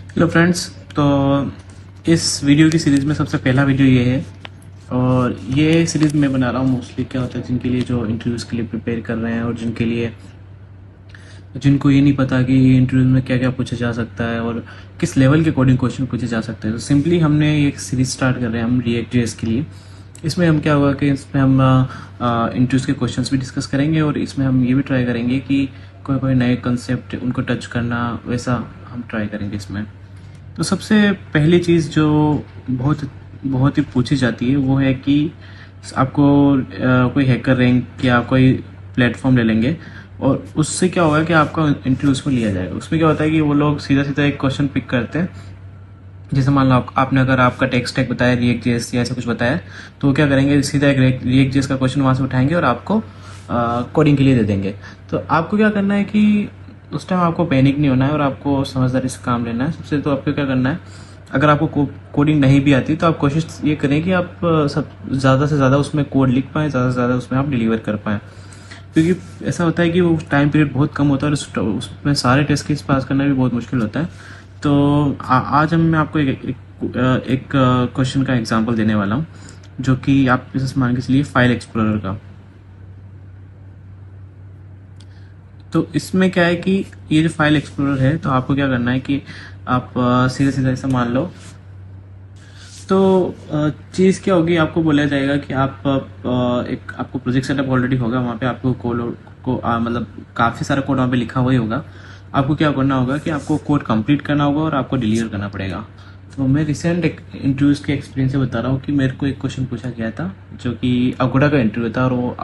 Hello friends. तो इस video की सीरीज़ में सबसे पहला वीडियो ये है और ये सीरीज़ मैं बना रहा हूँ मोस्टली क्या होता है जिनके लिए जो इंटरव्यूज़ के लिए प्रिपेयर कर रहे हैं और जिनको ये नहीं पता कि इंटरव्यूज़ में क्या क्या पूछा जा सकता है और किस लेवल के कोडिंग क्वेश्चन पूछे जा सकते हैं। तो सिंपली हमने एक सीरीज़ स्टार्ट कर रहे हैं हम रिएक्ट जेएस के लिए। इसमें हम क्या होगा कि इसमें हम इंटरव्यूज़ के क्वेश्चंस भी डिस्कस करेंगे और इसमें हम ये भी ट्राई करेंगे कि कोई कोई नए कंसेप्ट उनको टच करना वैसा हम ट्राई करेंगे इसमें। तो सबसे पहली चीज़ जो बहुत बहुत ही पूछी जाती है वो है कि आपको कोई हैकर रैंक या कोई प्लेटफॉर्म ले लेंगे और उससे क्या होगा कि आपका इंटरव्यू उसमें लिया जाएगा। उसमें क्या होता है कि वो लोग सीधा सीधा एक क्वेश्चन पिक करते हैं। जैसे मान लो आपने अगर आपका टेक स्टैक बताया रिएक्ट जेएस या ऐसा कुछ बताया तो वो क्या करेंगे सीधा एक रिएक्ट जेएस का क्वेश्चन वहाँ से उठाएंगे और आपको कोडिंग के लिए दे देंगे। तो आपको क्या करना है कि उस टाइम आपको पैनिक नहीं होना है और आपको समझदारी से काम लेना है। सबसे तो आपको क्या करना है, अगर आपको कोडिंग नहीं भी आती तो आप कोशिश ये करें कि आप सब ज़्यादा से ज़्यादा उसमें कोड लिख पाएँ, ज़्यादा से ज़्यादा उसमें आप डिलीवर कर पाएँ। क्योंकि ऐसा होता है कि वो टाइम पीरियड बहुत कम होता है और उसमें सारे टेस्ट केस पास करना भी बहुत मुश्किल होता है। तो आज मैं आपको एक क्वेश्चन का एग्जांपल देने वाला हूँ जो कि आप जैसे मान के चलिए फाइल एक्सप्लोरर का। तो इसमें क्या है कि ये जो फाइल एक्सप्लोरर है तो आपको क्या करना है कि आप सीधा सीधा ऐसा मान लो। तो चीज़ क्या होगी, आपको बोला जाएगा कि आप एक आपको प्रोजेक्ट सेटअप ऑलरेडी होगा, वहाँ पे आपको मतलब काफ़ी सारा कोड वहाँ पे लिखा हुआ ही होगा। आपको क्या करना होगा कि आपको कोड कंप्लीट करना होगा और आपको डिलीवर करना पड़ेगा। तो मैं रिसेंट इंटरव्यूज़ के एक्सपीरियंस से बता रहा हूँ कि मेरे को एक क्वेश्चन पूछा गया था जो कि अगुड़ा का इंटरव्यू था और वो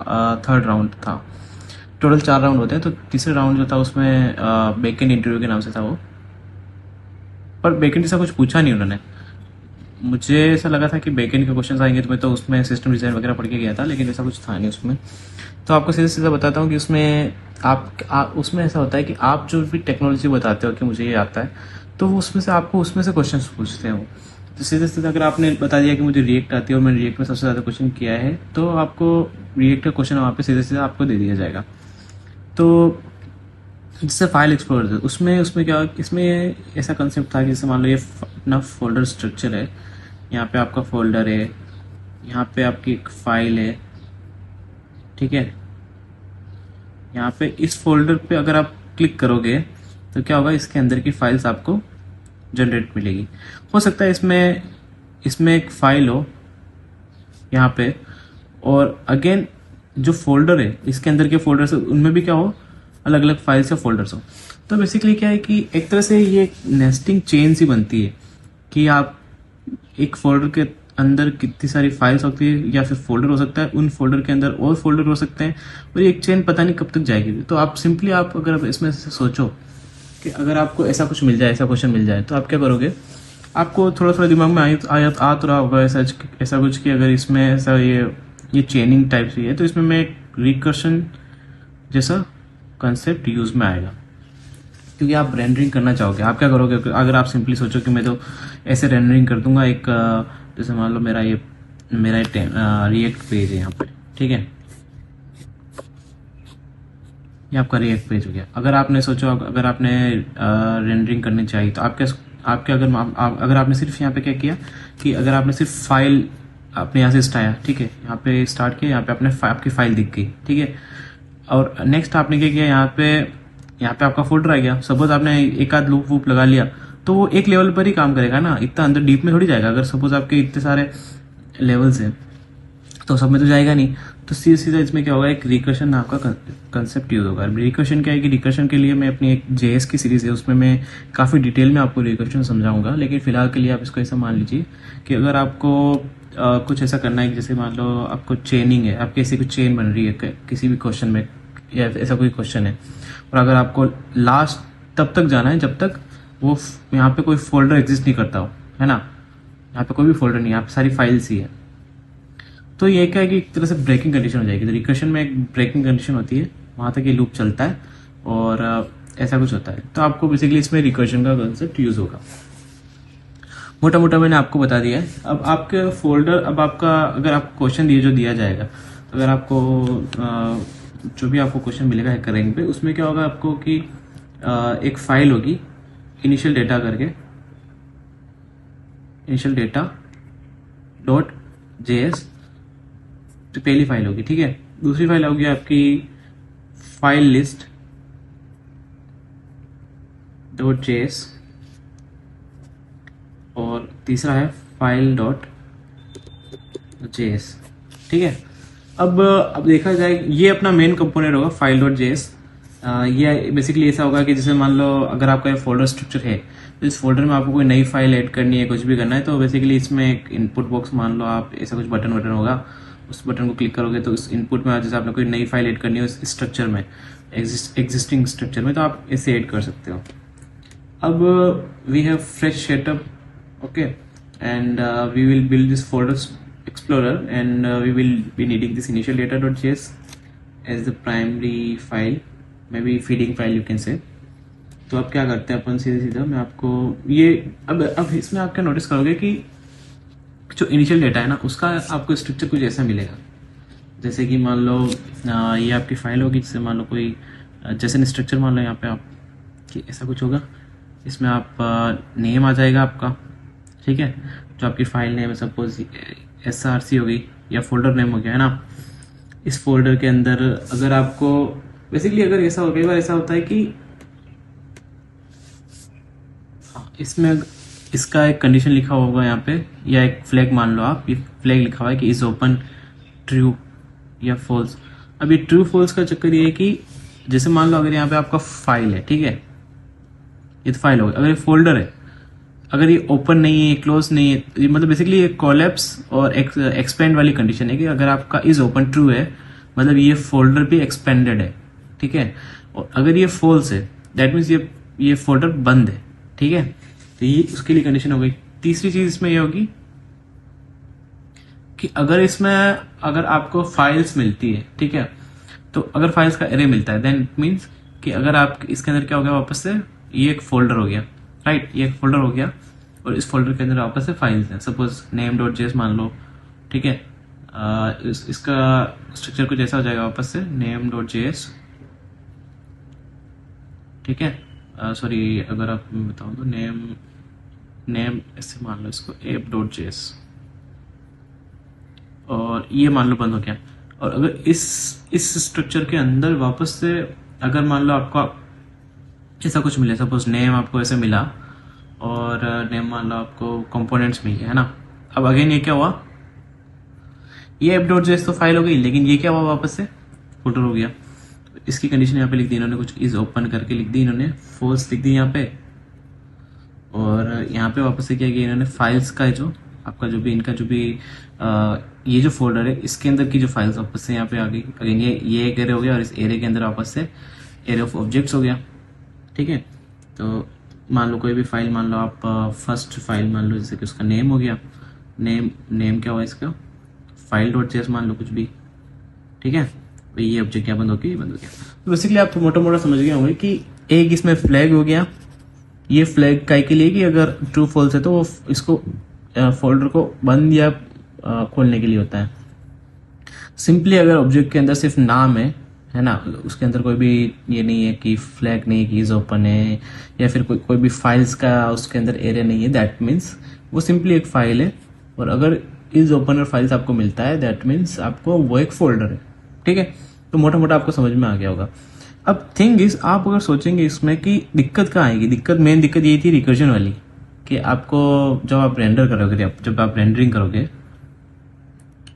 थर्ड राउंड था। टोटल 4 राउंड होते हैं, तो तीसरे राउंड जो था उसमें बैकएंड इंटरव्यू के नाम से था वो, पर बैकएंड से कुछ पूछा नहीं उन्होंने। मुझे ऐसा लगा था कि बैकएंड के क्वेश्चन आएंगे तो मैं तो उसमें सिस्टम डिज़ाइन वगैरह पढ़ के गया था, लेकिन ऐसा कुछ था नहीं उसमें। तो आपको सीधा सीधा बताता हूँ कि उसमें उसमें ऐसा होता है कि आप जो भी टेक्नोलॉजी बताते हो कि मुझे ये आता है तो वो उसमें से आपको उसमें से क्वेश्चन पूछते हैं वो। तो सीधे सीधे अगर आपने बता दिया कि मुझे रिएक्ट आती है और मैंने रिएक्ट में सबसे ज़्यादा क्वेश्चन किया है तो आपको रिएक्ट का क्वेश्चन वहाँ पे सीधे सीधे आपको दे दिया जाएगा। तो जिससे फाइल एक्सप्लोरर है उसमें उसमें क्या इसमें ऐसा कंसेप्ट था कि जैसे मान लो ये अपना फोल्डर स्ट्रक्चर है, यहाँ पे आपका फोल्डर है, यहाँ पे आपकी एक फाइल है, ठीक है। यहाँ पे इस फोल्डर पे अगर आप क्लिक करोगे तो क्या होगा, इसके अंदर की फाइल्स आपको जनरेट मिलेगी। हो सकता है इसमें इसमें एक फाइल हो यहाँ पे और अगेन जो फोल्डर है इसके अंदर के फोल्डर्स उनमें भी क्या हो, अलग अलग फाइल्स या फोल्डर्स हो। तो बेसिकली क्या है कि एक तरह से ये नेस्टिंग चेन सी बनती है कि आप एक फोल्डर के अंदर कितनी सारी फाइल्स होती है या फिर फोल्डर हो सकता है, उन फोल्डर के अंदर और फोल्डर हो सकते हैं और ये एक चेन पता नहीं कब तक जाएगी। तो आप सिंपली आप अगर इसमें से सोचो कि अगर आपको ऐसा कुछ मिल जाए, ऐसा क्वेश्चन मिल जाए तो आप क्या करोगे, आपको थोड़ा थोड़ा दिमाग में आ तो रहा होगा ऐसा कुछ कि अगर इसमें ऐसा ये चेनिंग टाइप से है तो इसमें मैं एक रिकर्शन जैसा कंसेप्ट यूज में आएगा। क्योंकि आप रेंडरिंग करना चाहोगे, आप क्या करोगे अगर आप सिंपली सोचो कि मैं तो ऐसे रेंडरिंग कर दूंगा एक जैसे मान लो मेरा रिएक्ट पेज है यहाँ पे, ठीक है, ये आपका रिएक्ट पेज हो गया। अगर आपने सोचो अगर आपने रेंडरिंग करनी चाहिए तो आपके अगर आपने सिर्फ यहाँ पे क्या किया कि अगर आपने सिर्फ फाइल अपने यहाँ से स्टाया, ठीक है, यहाँ पे स्टार्ट किया, यहाँ पे आपकी फाइल दिख गई, ठीक है, और नेक्स्ट आपने क्या किया, यहाँ पे आपका फोल्डर आ गया। सपोज आपने एक आध लूप वूप लगा लिया तो वो एक लेवल पर ही काम करेगा ना, इतना अंदर डीप में थोड़ी जाएगा। अगर सपोज आपके इतने सारे लेवल्स हैं तो सब में तो जाएगा नहीं। तो सीधा सीधा इसमें क्या होगा, एक रिकर्शन नाम का कंसेप्ट यूज होगा। रिकर्शन क्या है कि रिकर्शन के लिए मैं अपनी एक जेएस की सीरीज है उसमें मैं काफ़ी डिटेल में आपको रिकर्शन समझाऊंगा, लेकिन फिलहाल के लिए आप इसको ऐसा मान लीजिए कि अगर आपको कुछ ऐसा करना है कि जैसे मान लो आपको चेनिंग है, आपकी ऐसी कुछ चेन बन रही है किसी भी क्वेश्चन में या ऐसा कोई क्वेश्चन है और अगर आपको लास्ट तब तक जाना है जब तक वो यहाँ पे कोई फोल्डर एग्जिस्ट नहीं करता हो, है ना, यहाँ पे कोई भी फोल्डर नहीं है, यहाँ पे सारी फाइल्स ही है। तो ये क्या है कि एक तरह से ब्रेकिंग कंडीशन हो जाएगी। तो रिकर्शन में एक ब्रेकिंग कंडीशन होती है, वहाँ तक ये लूप चलता है और ऐसा कुछ होता है। तो आपको बेसिकली इसमें रिकर्शन का कंसेप्ट यूज होगा। मोटा मोटा मैंने आपको बता दिया है। अब आपके फोल्डर, अब आपका अगर आपको क्वेश्चन जो दिया जाएगा, अगर आपको जो भी आपको क्वेश्चन मिलेगा हैकर रैंक पे, उसमें क्या होगा आपको कि एक फाइल होगी इनिशियल डेटा करके, इनिशियल डेटा डॉट JS, तो पहली फाइल होगी, ठीक है। दूसरी फाइल होगी आपकी फाइल लिस्ट डॉट JS, और तीसरा है फाइल डॉट JS, ठीक है। अब देखा जाए, ये अपना मेन कंपोनेंट होगा फाइल डॉट JS। ये बेसिकली ऐसा होगा कि जैसे मान लो अगर आपका ये फोल्डर स्ट्रक्चर है, तो इस फोल्डर में आपको कोई नई फाइल ऐड करनी है, कुछ भी करना है, तो बेसिकली इसमें एक इनपुट बॉक्स मान लो आप, ऐसा कुछ बटन होगा, उस बटन को क्लिक करोगे तो उस इनपुट में जैसे आपने कोई नई फाइल ऐड करनी है उस स्ट्रक्चर में, एग्जिस्टिंग स्ट्रक्चर में, तो आप इसे ऐड कर सकते हो। अब we have fresh setup, okay, and we will build this folder explorer, and we will be needing this initial data.js as the primary file, maybe feeding file you can say। तो अब क्या करते हैं अपन, सीधा मैं आपको ये अब इसमें आप क्या नोटिस करोगे कि जो इनिशियल डेटा है ना, उसका आपको स्ट्रक्चर कुछ ऐसा मिलेगा, जैसे कि मान लो ये आपकी फाइल होगी, जिससे मान लो कोई जैसे स्ट्रक्चर मान लो यहाँ पे आप कि ऐसा कुछ होगा, इसमें आप नेम आ जाएगा आपका, ठीक है, जो आपकी फाइल नेम है, सपोज SRC हो गई या फोल्डर नेम हो गया, है ना। इस फोल्डर के अंदर अगर आपको बेसिकली अगर ऐसा हो, कई बार ऐसा होता है कि इसमें इसका एक कंडीशन लिखा होगा यहाँ पे, या एक फ्लैग मान लो आप, ये फ्लैग लिखा हुआ है कि इज ओपन ट्रू या फॉल्स। अब ये ट्रू फॉल्स का चक्कर ये है कि जैसे मान लो अगर यहाँ पे आपका फाइल है, ठीक है, ये तो फाइल होगा, अगर ये फोल्डर है, अगर ये ओपन नहीं है, क्लोज नहीं है, ये मतलब बेसिकली ये कोलैप्स और एक्सपेंड वाली कंडीशन है कि अगर आपका इज ओपन ट्रू है, मतलब ये फोल्डर भी एक्सपेंडेड है, ठीक है, और अगर ये फॉल्स है, दैट मीन्स ये फोल्डर बंद है, ठीक है, तो ये उसके लिए कंडीशन हो गई। तीसरी चीज इसमें ये होगी कि अगर आपको फाइल्स मिलती है, ठीक है, तो अगर फाइल्स का एरे मिलता है, देन इट मीन्स कि अगर आप इसके अंदर क्या हो गया, वापस से ये एक फोल्डर हो गया, राइट, ये एक फोल्डर हो गया, और इस फोल्डर के अंदर वापस से फाइल्स हैं, सपोज name.js मान लो, ठीक है, इसका स्ट्रक्चर कुछ ऐसा हो जाएगा, वापस से name.js, ठीक है, सॉरी अगर आप बताऊं तो नेम ऐसे मान लो इसको app.js, और ये मान लो बंद हो गया। और अगर इस स्ट्रक्चर के अंदर वापस से अगर मान लो आपको ऐसा कुछ मिले, सपोज नेम आपको ऐसे मिला, और नेम मान लो आपको कंपोनेंट्स मिल गया, है ना। अब अगेन ये क्या हुआ, ये app.js तो फाइल हो गई, लेकिन ये क्या हुआ, वापस से फोल्डर हो गया। तो इसकी कंडीशन यहाँ पे लिख दी इन्होंने, कुछ इज ओपन करके लिख दी इन्होंने, फॉल्स लिख दी यहाँ पे, और यहाँ पे वापस से क्या किया इन्होंने, फाइल्स का जो आपका जो भी इनका जो भी ये जो फोल्डर है, इसके अंदर की जो फाइल्स वापस से यहाँ पे आ गई। अगेन ये एक एरे हो गया, और इस एरे के अंदर वापस से एरे ऑफ ऑब्जेक्ट्स हो गया, ठीक है। तो मान लो कोई भी फाइल मान लो आप, फर्स्ट फाइल मान लो, जैसे कि उसका नेम हो गया, नेम क्या हुआ इसका, फाइल डॉट जेएस मान लो कुछ भी, ठीक है, तो ये ऑब्जेक्ट क्या बंद हो गया, तो बेसिकली आप मोटा मोटा समझ गए होंगे कि एक इसमें फ्लैग हो गया, ये फ्लैग काय के लिए कि अगर ट्रू फॉल्स है तो वो इसको फोल्डर को बंद या खोलने के लिए होता है। सिंपली अगर ऑब्जेक्ट के अंदर सिर्फ नाम है ना, उसके अंदर कोई भी ये नहीं है कि फ्लैग नहीं है कि इज ओपन है, या फिर कोई भी फाइल्स का उसके अंदर एरिया नहीं है, दैट मीन्स वो सिंपली एक फाइल है। और अगर इज ओपन और फाइल्स आपको मिलता है, दैट मीन्स आपको वो एक फोल्डर है, ठीक है। तो मोटा मोटा आपको समझ में आ गया होगा। अब थिंग इज, आप अगर सोचेंगे इसमें कि दिक्कत कहाँ आएगी, मेन दिक्कत यही थी रिकर्जन वाली, कि आपको जब आप रेंडर करोगे, जब आप रेंडरिंग करोगे,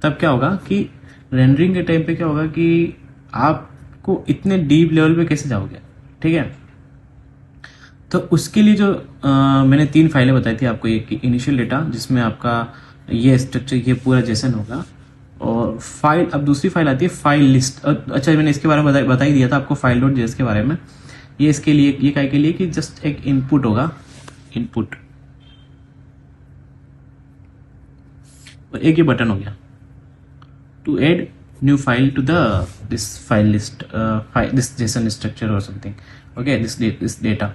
तब क्या होगा कि रेंडरिंग के टाइम पे क्या होगा कि आपको इतने डीप लेवल पे कैसे जाओगे, ठीक है। तो उसके लिए जो मैंने 3 फाइलें बताई थी आपको, एक इनिशियल डेटा जिसमें आपका ये स्ट्रक्चर, ये पूरा जेसन होगा, और फाइल, अब दूसरी फाइल आती है फाइल लिस्ट। अच्छा, मैंने इसके बारे में बता ही दिया था आपको फाइल डॉट जेएस के बारे में। ये इसके लिए, ये काय के लिए कि जस्ट एक इनपुट होगा, इनपुट, और एक ये बटन हो गया to add new file to this file list, this JSON structure और something, okay, this data.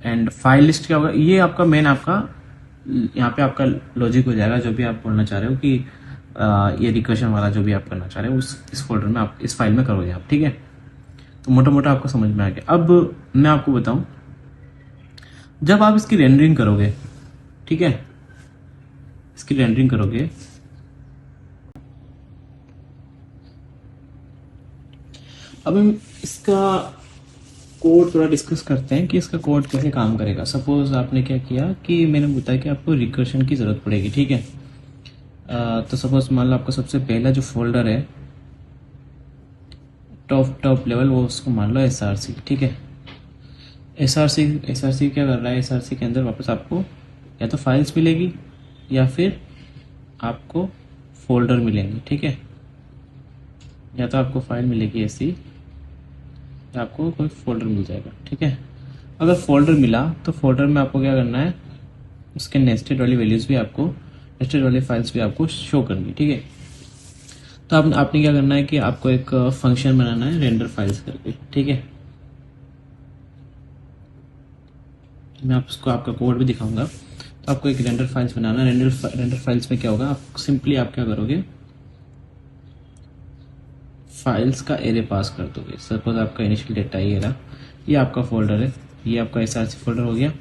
And file list क्या होगा, ये आपका मेन, आपका यहाँ पे आपका लॉजिक हो जाएगा, जो भी आप बोलना चाह रहे हो कि ये रिकर्शन वाला जो भी आप करना चाह रहे हो इस फोल्डर में आप, इस फाइल में करोगे आप, ठीक है। तो मोटा मोटा आपको समझ में आ गया। अब मैं आपको बताऊं, जब आप इसकी रेंडरिंग करोगे, ठीक है, इसकी रेंडरिंग करोगे। अब हम इसका कोड थोड़ा डिस्कस करते हैं कि इसका कोड कैसे काम करेगा। सपोज आपने क्या किया कि मैंने बताया कि आपको रिकर्शन की ज़रूरत पड़ेगी, ठीक है। तो सपोज मान लो आपका सबसे पहला जो फोल्डर है टॉप लेवल, वो उसको मान लो SRC, ठीक है। SRC क्या कर रहा है, SRC के अंदर वापस आपको या तो फाइल्स मिलेगी या फिर आपको फोल्डर मिलेंगे, ठीक है। या तो आपको फाइल मिलेगी ऐसी, या आपको कोई फोल्डर मिल जाएगा, ठीक है। अगर फोल्डर मिला तो फोल्डर में आपको क्या करना है, उसके नेस्टेड वाली वैल्यूज भी आपको, नेस्टेड वाली फाइल्स भी आपको शो करनी, ठीक है। तो आपने क्या करना है कि आपको एक फंक्शन बनाना है रेंडर फाइल्स करके, ठीक है। मैं आपको आपका कोड भी दिखाऊंगा। तो आपको एक रेंडर फाइल्स बनाना है। रेंडर फाइल्स में क्या होगा, आप सिंपली आप क्या करोगे, फाइल्स का एरे पास कर दोगे। सपोज आपका इनिशियल डेटा ये रहा, ये आपका फोल्डर है, ये आपका SRC फोल्डर हो गया,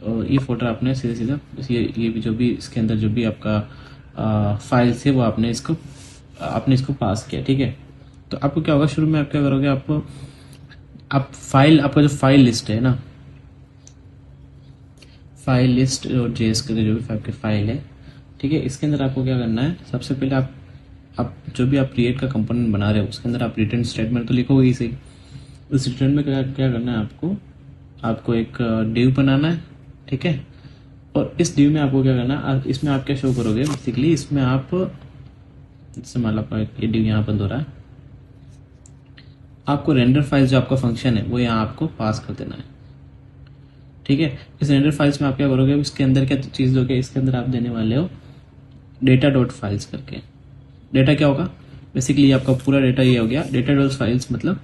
और ये फोल्डर आपने सीधा ये भी जो भी इसके अंदर जो भी आपका फाइल्स है वो आपने इसको पास किया, ठीक है। तो आपको क्या होगा, शुरू में आप क्या करोगे, आप फाइल, आपका जो फाइल लिस्ट है ना, फाइल लिस्ट और JS करके जो भी आपकी फाइल है, ठीक है, इसके अंदर आपको क्या करना है, सबसे पहले आप जो भी आप क्रिएट का कंपोनेंट बना रहे हो उसके अंदर आप रिटर्न स्टेटमेंट तो लिखोगे ही सही। उस रिटर्न में क्या करना है, आपको एक डिव बनाना है, ठीक है। और इस डिव में आपको क्या करना है, इसमें आप क्या शो करोगे, बेसिकली इसमें आप, जैसे मान लो आपका ये डिव यहाँ बंद हो रहा है, आपको रेंडर फाइल जो आपका फंक्शन है वो यहाँ आपको पास कर देना है, ठीक है। इस रेंडर फाइल्स में आप क्या करोगे, इसके अंदर क्या चीज़ दोगे, इसके अंदर आप देने वाले हो डेटा डॉट फाइल्स करके। डेटा क्या होगा, बेसिकली आपका पूरा डेटा ये हो गया, डेटा डॉट फाइल्स मतलब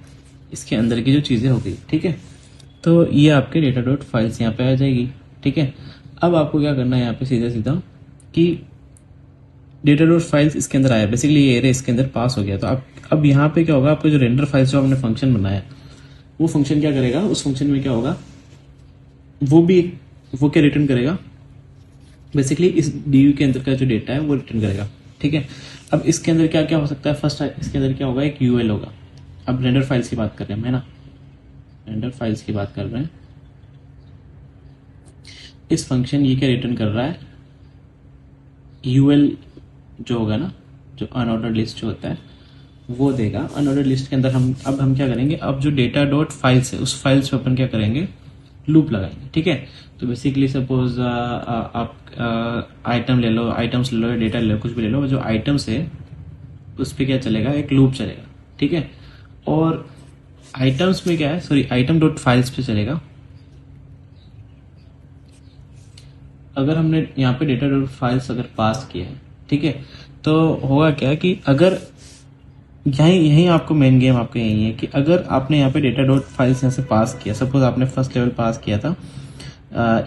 इसके अंदर की जो चीज़ें हो गई, ठीक है। तो ये आपके डेटा डॉट फाइल्स यहाँ पे आ जाएगी, ठीक है। अब आपको क्या करना है यहाँ पे सीधा कि डेटा डॉट फाइल्स इसके अंदर आया, बेसिकली ये एरे इसके अंदर पास हो गया। तो अब यहाँ पे क्या होगा, आपको जो रेंडर फाइल्स जो आपने फंक्शन बनाया वो फंक्शन क्या करेगा, उस फंक्शन में क्या होगा, वो क्या रिटर्न करेगा, बेसिकली इस डीयू के अंदर का जो डेटा है वो रिटर्न करेगा, ठीक है। अब इसके अंदर क्या क्या हो सकता है, फर्स्ट इसके अंदर क्या होगा, एक यूएल होगा। अब रेंडर फाइल्स की बात कर रहे हैं, है ना, रेंडर फाइल्स की बात कर रहे हैं। इस फंक्शन ये क्या रिटर्न कर रहा है, यूएल जो होगा ना, जो अनऑर्डर्ड लिस्ट जो होता है वो देगा। अनऑर्डर्ड लिस्ट के अंदर हम क्या करेंगे, अब जो डेटा डॉट फाइल्स है उस फाइल्स पे अपन क्या करेंगे, लूप लगाएंगे, ठीक है। तो बेसिकली सपोज आप आइटम्स ले लो या डेटा ले लो, कुछ भी ले लो, जो आइटम्स है उस पर क्या चलेगा, एक लूप चलेगा, ठीक है। और आइटम्स में क्या है, सॉरी, आइटम डॉट फाइल्स पे चलेगा। अगर हमने यहाँ पे डेटा डॉट फाइल्स अगर पास किया है, ठीक है, तो होगा क्या कि अगर यही आपको मेन गेम आपका यही है कि अगर आपने यहाँ पे डेटा डॉट फाइल्स यहाँ से पास किया, सपोज आपने फर्स्ट लेवल पास किया था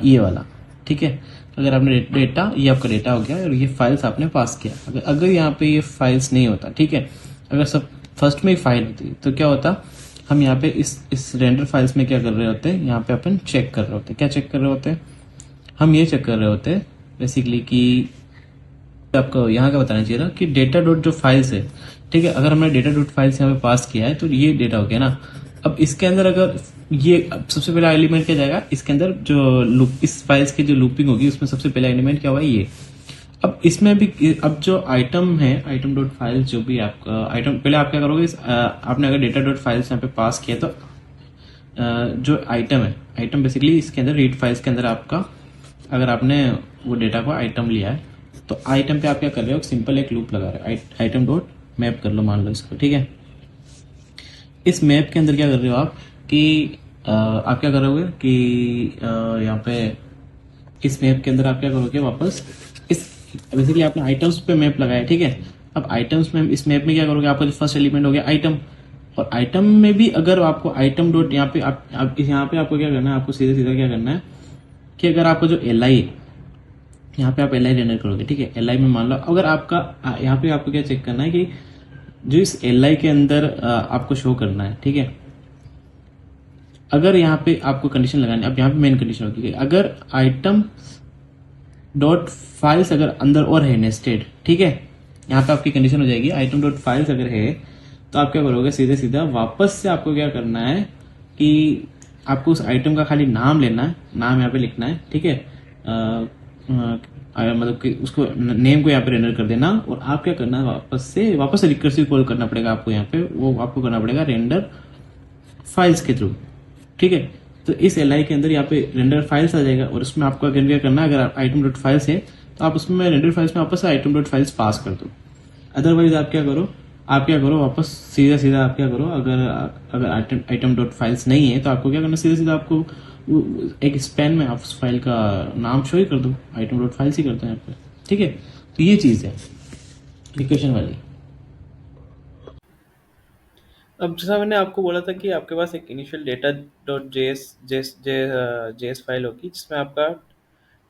ये वाला, ठीक है। अगर आपने डेटा, ये आपका डेटा हो गया और ये फाइल्स आपने पास किया, अगर यहाँ पे ये फाइल्स नहीं होता, ठीक है, अगर सब फर्स्ट में ही फाइल होती तो क्या होता, हम यहाँ पे इस रेंडर फाइल्स में क्या कर रहे होते हैं, यहाँ पे अपन चेक कर रहे होते हैं। क्या चेक कर रहे होते हैं, हम ये चेक कर रहे होते हैं बेसिकली कि आपको यहाँ का बताना चाहिए था कि डेटा डॉट जो फाइल्स है, ठीक है, अगर हमने डेटा डॉट फाइल्स यहाँ पे पास किया है तो ये डेटा हो गया ना। अब इसके अंदर अगर ये सबसे पहला एलिमेंट क्या जाएगा, इसके अंदर जो लूप, इस फाइल्स की जो लूपिंग होगी उसमें सबसे पहला एलिमेंट क्या हुआ, ये। अब इसमें भी अब जो आइटम है, आइटम डॉट फाइल्स जो भी आपका आइटम, पहले आप क्या करोगे, आपने अगर डेटा डॉट फाइल्स यहाँ पे पास किया तो जो आइटम है, आइटम बेसिकली इसके अंदर रीड फाइल्स के अंदर आपका, अगर आपने वो डेटा को आइटम लिया है तो आइटम पे आप क्या कर रहे हो, सिंपल एक लूप लगा रहे हो, आइटम डॉट मैप कर लो, मान लो इसको, ठीक है। इस मैप के अंदर क्या कर रहे हो आप कि आप क्या करोगे कि यहाँ पे इस मैप के अंदर आप क्या करोगे, वापस इस बेसिकली आपने आइटम्स पे मैप लगाया, ठीक है। अब आइटम्स में, इस मैप में क्या करोगे, आपका जो फर्स्ट एलिमेंट हो गया आइटम, और आइटम में भी अगर आपको आइटम डॉट यहाँ पे यहाँ पे आपको क्या करना है, आपको सीधा सीधा क्या करना है कि अगर आपका जो एल आई, यहाँ पे आप एल आई रेंडर करोगे, ठीक है। एल आई में मान लो अगर आपका यहाँ पे आपको क्या चेक करना है कि जो इस एल आई के अंदर आपको शो करना है, ठीक है। अगर यहाँ पे आपको कंडीशन लगानी, अब यहाँ पे मेन कंडीशन होगी कि अगर आइटम डॉट फाइल्स अगर अंदर और है नेस्टेड, ठीक है, यहाँ पे आपकी कंडीशन हो जाएगी आइटम डॉट फाइल्स अगर है, तो आप क्या करोगे, सीधे सीधा वापस से आपको क्या करना है कि आपको उस आइटम का खाली नाम लेना है, नाम यहाँ पे लिखना है, ठीक है, मतलब कि उसको नेम को यहाँ पे रेंडर कर देना, और आप क्या करना है, वापस से रिकर्सिव कॉल करना पड़ेगा आपको यहाँ पे, वो आपको करना पड़ेगा रेंडर फाइल्स के थ्रू, ठीक है। तो इस एल आई के अंदर यहाँ पे रेंडर फाइल्स आ जाएगा, और उसमें आपको अगर क्या करना है, अगर आइटम डॉट फाइल्स है तो आप उसमें रेंडर फाइल्स में वापस आइटम डॉट फाइल्स पास कर दो। अदरवाइज आप क्या करो वापस सीधा सीधा आप क्या करो, अगर अगर आइटम डॉट फाइल्स नहीं है तो आपको क्या करना, सीधा सीधा आपको एक स्पैन में आप उस फाइल का नाम शो ही कर दो, आइटम डॉट फाइल्स ही करते हैं यहाँ पे, ठीक है। तो ये चीज़ है इक्वेशन वाली। अब जैसा मैंने आपको बोला था कि आपके पास एक initial data dot JS file होगी, जिसमें आपका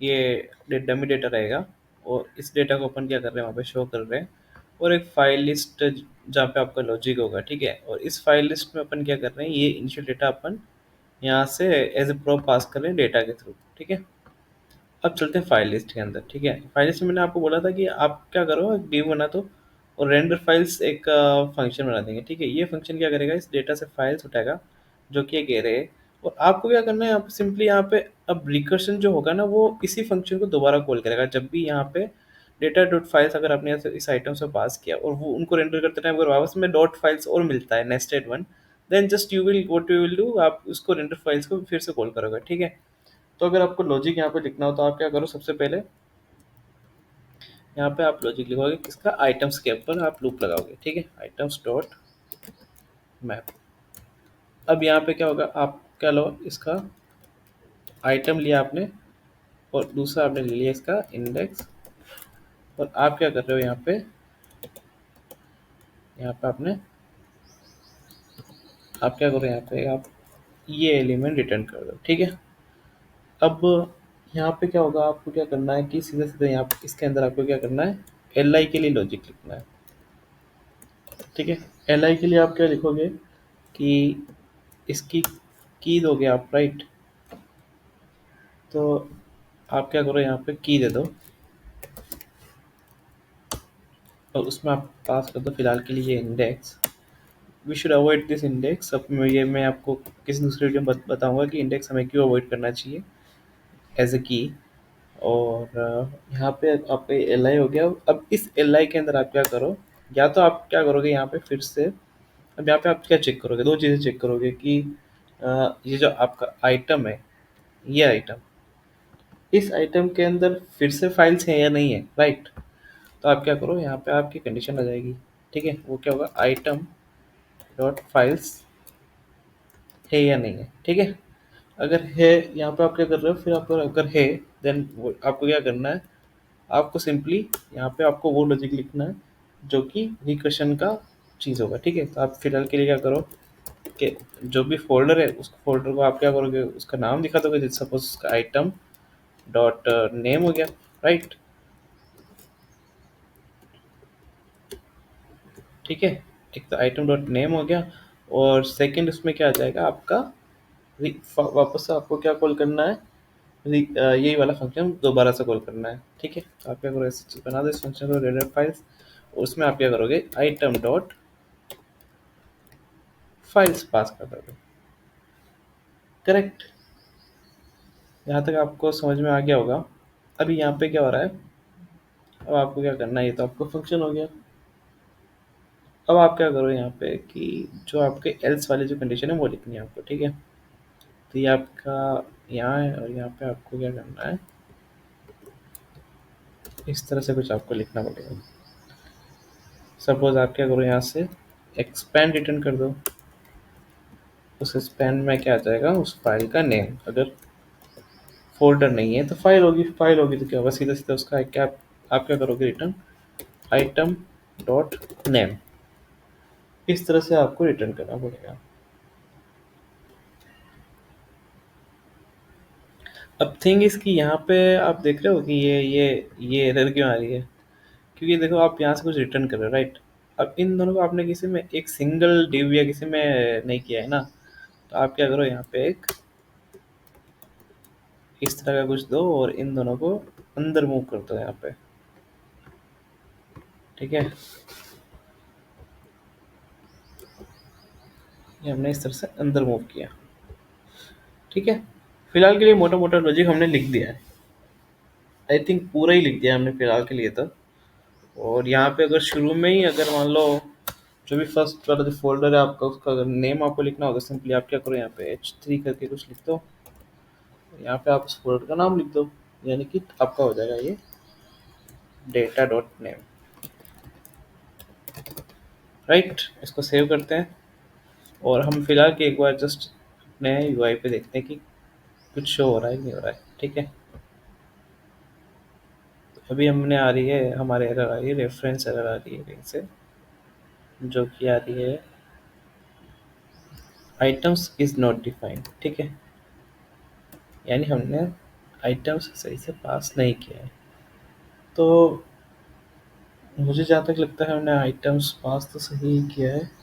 ये डमी डेटा रहेगा, और इस डेटा को अपन क्या कर रहे हैं, वहाँ पे शो कर रहे हैं, और एक फाइल लिस्ट जहाँ पे आपका लॉजिक होगा, ठीक है। और इस फाइल लिस्ट में अपन क्या कर रहे हैं, ये इनिशियल डेटा अपन यहाँ से एज ए प्रोब पास कर रहे हैं डेटा के थ्रू, ठीक है। अब चलते हैं फाइल लिस्ट के अंदर, ठीक है। फाइल लिस्ट में मैंने आपको बोला था कि आप क्या करो, एक डिव बना दो, और रेंडर फाइल्स एक फंक्शन बना देंगे, ठीक है। ये फंक्शन क्या करेगा, इस डेटा से फाइल्स उठाएगा जो कि एक एरे है, और आपको क्या करना है, यहाँ पे सिंपली यहाँ पे अब रिकर्शन जो होगा ना, वो इसी फंक्शन को दोबारा कॉल करेगा जब भी यहाँ पे डेटा डॉट फाइल्स अगर आपने इस आइटम से पास किया, और वो उनको रेंडर करते टाइम अगर वापस में डॉट फाइल्स और मिलता है nested one, then just you will do, आप उसको रेंडर फाइल्स को फिर से कॉल करोगे, ठीक है। तो अगर आपको लॉजिक यहाँ पे लिखना हो तो आप क्या करो, सबसे पहले यहाँ पे आप लॉजिक लिखोगे किसका, आइटम्स के ऊपर आप लूप लगाओगे, ठीक है, आइटम्स डॉट मैप। अब यहाँ पे क्या होगा, आप क्या लो, इसका आइटम लिया आपने, और दूसरा आपने ले लिया इसका इंडेक्स, और आप क्या कर रहे हो यहाँ पे आपने आप क्या करो, यहाँ पे आप ये एलिमेंट रिटर्न कर दो, ठीक है। अब यहाँ पे क्या होगा, आपको क्या करना है कि सीधे सीधे यहाँ पे इसके अंदर आपको क्या करना है, एल आई के लिए लॉजिक लिखना है, ठीक है। एल आई के लिए आप क्या लिखोगे कि इसकी की दोगे आप, राइट। तो आप क्या करो, यहाँ पे की दे दो, और उसमें आप पास कर दो फिलहाल के लिए index. We should avoid this index. अब मैं आपको किसी दूसरे वीडियो में बताऊंगा कि इंडेक्स हमें क्यों अवॉइड करना चाहिए एज ए की। और यहाँ पे आपका एल आई हो गया। अब इस एल आई के अंदर आप क्या करो, या तो आप क्या करोगे यहाँ पे फिर से, अब यहाँ पे आप क्या चेक करोगे, दो चीज़ें चेक करोगे कि ये जो आपका आइटम है, ये आइटम, इस आइटम के अंदर फिर से फाइल्स हैं या नहीं है, राइट। तो आप क्या करो, यहाँ पे आपकी कंडीशन आ जाएगी, ठीक है। वो क्या होगा, आइटम डॉट फाइल्स है या नहीं है, ठीक है। अगर है, यहाँ पे आप क्या कर रहे हो, फिर आप अगर है, देन आपको क्या करना है, आपको सिंपली यहाँ पे आपको वो लॉजिक लिखना है जो कि रिकर्शन का चीज़ होगा, ठीक है। तो आप फिलहाल के लिए क्या करो कि जो भी फोल्डर है, उस फोल्डर को आप क्या करोगे, उसका नाम दिखा दोगे, जैसे सपोज उसका आइटम डॉट नेम हो गया, राइट, ठीक है। एक तो आइटम डॉट नेम हो गया, और सेकंड उसमें क्या आ जाएगा आपका, वापस से आपको क्या कॉल करना है, यही वाला फंक्शन दोबारा से कॉल करना है, ठीक है। तो आप क्या करो, ऐसे चीज बना दो इस फंक्शन को, रेडर फाइल्स, और उसमें आप क्या करोगे, आइटम डॉट फाइल्स पास कर दोगे, करेक्ट। यहाँ तक आपको समझ में आ गया होगा। अभी यहाँ पे क्या हो रहा है, अब आपको क्या करना है, ये तो आपको फंक्शन हो गया। अब आप क्या करो यहाँ पे कि जो आपके एल्स वाली जो कंडीशन है वो लिखनी है आपको, ठीक है। तो ये आपका यहाँ है, और यहाँ पे आपको क्या करना है, इस तरह से कुछ आपको लिखना पड़ेगा। सपोज आप क्या करो, यहाँ से एक्सपैंड रिटर्न कर दो, उस स्पैन में क्या आ जाएगा, उस फाइल का नेम। अगर फोल्डर नहीं है तो फाइल होगी तो क्या होगा, सीधा सीधा उसका क्या, आप क्या करोगे, रिटर्न आइटम डॉट नेम, इस तरह से आपको रिटर्न करना पड़ेगा। अब थिंग इसकी यहाँ पे आप देख रहे हो कि ये एरर क्यों आ रही है, क्योंकि देखो आप यहाँ से कुछ रिटर्न कर रहे हो, राइट। अब इन दोनों को आपने किसी में एक सिंगल डिव या किसी में नहीं किया है ना, तो आप क्या करो, यहाँ पे एक इस तरह का कुछ दो, और इन दोनों को अंदर मूव कर दो यहाँ पे। ठीक है, ये हमने इस तरह से अंदर मूव किया। ठीक है, फिलहाल के लिए मोटा मोटा लॉजिक हमने लिख दिया है। आई थिंक पूरा ही लिख दिया हमने फिलहाल के लिए तो। और यहाँ पे अगर शुरू में ही अगर मान लो जो भी फर्स्ट वाला जो फोल्डर है आपका, उसका अगर नेम आपको लिखना होगा, सिंपली आप क्या करो, यहाँ पे H3 करके कुछ लिख दो। यहाँ पे आप उस फोल्डर का नाम लिख दो, यानी कि आपका हो जाएगा ये डेटा डॉट नेम। राइट, इसको सेव करते हैं और हम फिलहाल के एक बार जस्ट अपने यूआई पे देखते हैं कि कुछ शो हो रहा है कि नहीं हो रहा है। ठीक है, तो अभी हमने आ रही है, हमारे एरर आ रही है, रेफरेंस एरर आ रही है कहीं से, जो कि आ रही है आइटम्स इज नॉट डिफाइंड। ठीक है, यानी हमने आइटम्स सही से पास नहीं किया है। तो मुझे जहाँ तक लगता है हमने आइटम्स पास तो सही ही किया है।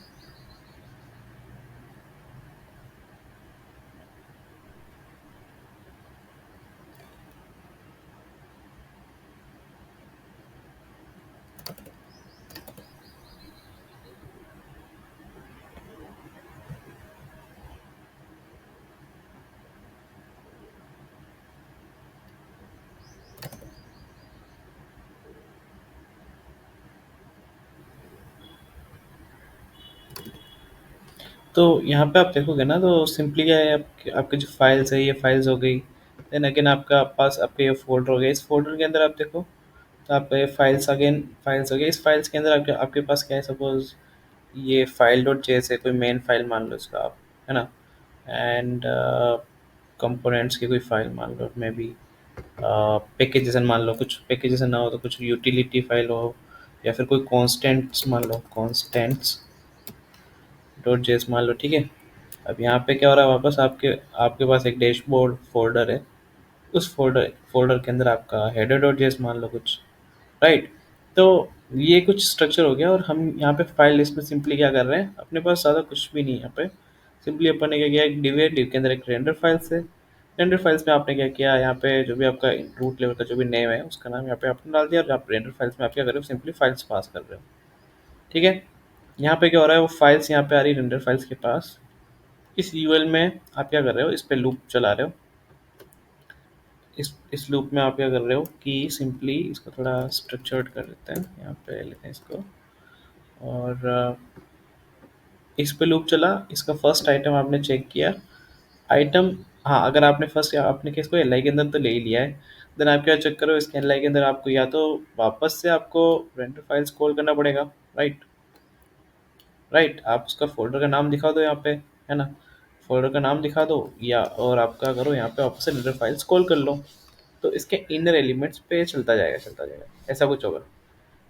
तो यहाँ पे आप देखोगे ना, तो सिंपली क्या है, आपके जो फाइल्स है, ये फाइल्स हो गई। देन अगेन आपका पास आपके ये फोल्डर हो गया, इस फोल्डर के अंदर आप देखो तो आपका ये फाइल्स अगेन फाइल्स हो गया। इस फाइल्स के अंदर आपके पास क्या है, सपोज ये फाइल डॉट जेएस है, कोई मेन फाइल मान लो इसका आप, है ना। एंड कंपोनेंट्स की कोई फाइल मान लो, मे बी पैकेजेस मान लो, कुछ पैकेजेस ना हो तो कुछ यूटिलिटी फाइल हो, या फिर कोई कॉन्स्टेंट्स मान लो, कॉन्स्टेंट्स डॉट जेएस मान लो। ठीक है, अब यहाँ पे क्या हो रहा है, वापस आपके आपके पास एक डैशबोर्ड फोल्डर है, उस फोल्डर फोल्डर के अंदर आपका हेडर डॉट जेएस मान लो कुछ। राइट, तो ये कुछ स्ट्रक्चर हो गया। और हम यहाँ पे फाइल लिस्ट में सिंपली क्या कर रहे हैं, अपने पास ज़्यादा कुछ भी नहीं है यहाँ पे। सिंपली अपन ने क्या किया, एक डिव है, डिव के अंदर एक रेंडर फाइल्स है। रेंडर फाइल्स में आपने क्या किया, यहाँ पे जो भी आपका रूट लेवल का जो भी नेम है उसका नाम यहाँ पे आपने डाल दिया, और आप रेंडर फाइल्स में आप क्या कर रहे हो, सिंपली फाइल्स पास कर रहे हो। ठीक है, यहाँ पे क्या हो रहा है, वो फाइल्स यहाँ पे आ रही है रेंडर फाइल्स के पास। इस यूएल में आप क्या कर रहे हो, इस पे लूप चला रहे हो। इस लूप में आप क्या कर रहे हो कि सिंपली इसको थोड़ा स्ट्रक्चर्ड कर देते हैं, यहाँ पे लेते हैं इसको। और इस पे लूप चला, इसका फर्स्ट आइटम आपने चेक किया, आइटम, हाँ अगर आपने फर्स्ट आपने किसको एल आई के अंदर तो ले ही लिया है, देन आप क्या चेक करो, इसके एल आई के अंदर आपको या तो वापस से आपको रेंडर फाइल्स कॉल करना पड़ेगा। राइट, राइट, आप उसका फोल्डर का नाम दिखा दो यहाँ पे, है ना, फोल्डर का नाम दिखा दो, या और आप क्या करो, यहाँ पे वापस से रेंडर फाइल्स कॉल कर लो। तो इसके इनर एलिमेंट्स पे चलता जाएगा, ऐसा कुछ होगा।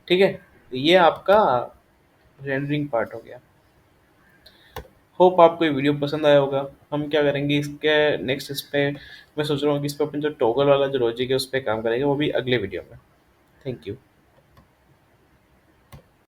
ठीक है, तो ये आपका रेंडरिंग पार्ट हो गया। होप आपको ये वीडियो पसंद आया होगा। हम क्या करेंगे इसके नेक्स्ट, इस पे मैं सोच रहा हूँ कि इस पे अपन जो टॉगल वाला जो लॉजिक है उस पर काम करेंगे, वो भी अगले वीडियो में। Thank you.